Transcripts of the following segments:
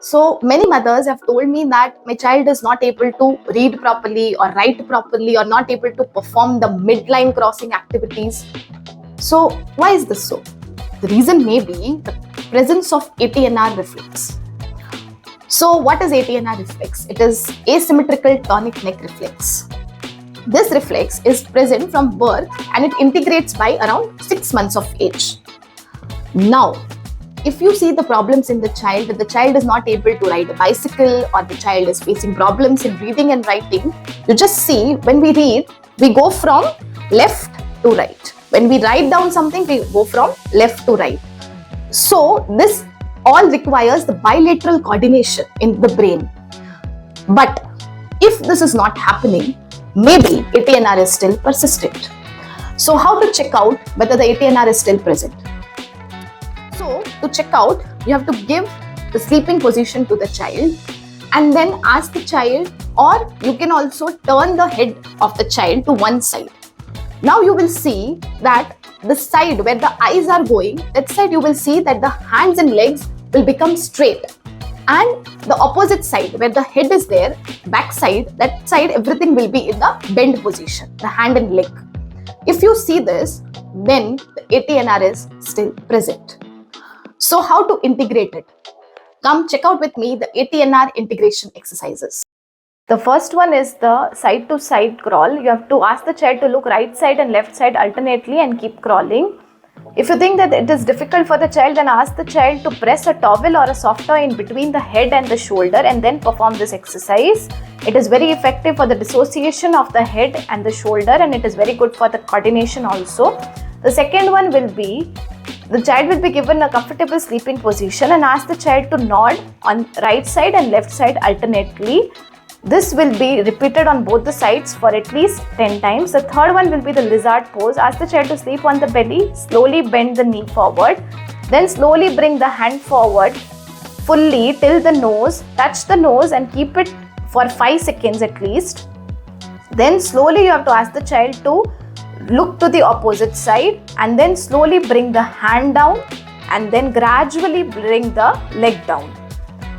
So many mothers have told me that my child is not able to read properly or write properly or not able to perform the midline crossing activities. So why is this so? The reason may be the presence of ATNR reflex. So what is ATNR reflex? It is asymmetrical tonic neck reflex. This reflex is present from birth and it integrates by around 6 months of age. Now, if you see the problems in the child, that the child is not able to ride a bicycle or the child is facing problems in reading and writing, you just see when we read, we go from left to right. When we write down something, we go from left to right. So this all requires the bilateral coordination in the brain. But if this is not happening, maybe ATNR is still persistent. So how to check out whether the ATNR is still present? So to check out, you have to give the sleeping position to the child and then ask the child, or you can also turn the head of the child to one side. Now you will see that the side where the eyes are going, that side you will see that the hands and legs will become straight. And the opposite side where the head is there, back side, that side everything will be in the bend position, the hand and leg. If you see this, then the ATNR is still present. So how to integrate it? Come check out with me the ATNR integration exercises. The first one is the side to side crawl. You have to ask the child to look right side and left side alternately and keep crawling. If you think that it is difficult for the child, then ask the child to press a towel or a soft toy in between the head and the shoulder and then perform this exercise. It is very effective for the dissociation of the head and the shoulder, and it is very good for the coordination also. The second one will be, the child will be given a comfortable sleeping position and ask the child to nod on right side and left side alternately. This will be repeated on both the sides for at least 10 times. The third one will be the lizard pose. Ask the child to sleep on the belly, slowly bend the knee forward, then slowly bring the hand forward fully till the nose, touch the nose and keep it for 5 seconds at least. Then slowly you have to ask the child to look to the opposite side and then slowly bring the hand down and then gradually bring the leg down.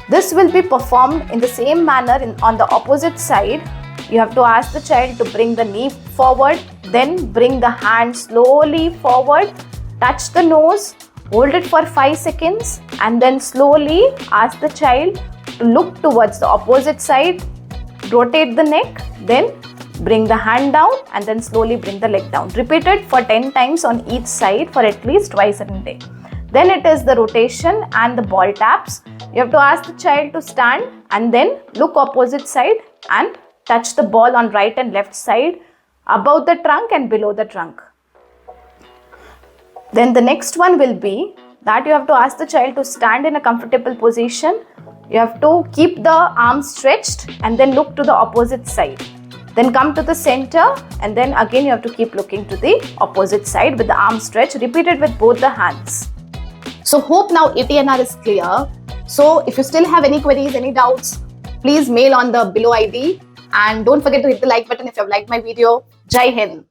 This will be performed in the same manner on the opposite side. You have to ask the child to bring the knee forward, then bring the hand slowly forward, touch the nose, hold it for 5 seconds and then slowly ask the child to look towards the opposite side, rotate the neck, then bring the hand down and then slowly bring the leg down. Repeat it for 10 times on each side for at least twice a day. Then it is the rotation and the ball taps. You have to ask the child to stand and then look opposite side and touch the ball on right and left side, above the trunk and below the trunk. Then the next one will be that you have to ask the child to stand in a comfortable position. You have to keep the arms stretched and then look to the opposite side. Then come to the center and then again you have to keep looking to the opposite side with the arms stretched. Repeat it with both the hands. So hope now ATNR is clear. So if you still have any queries, any doubts, please mail on the below ID and don't forget to hit the like button if you have liked my video. Jai Hind.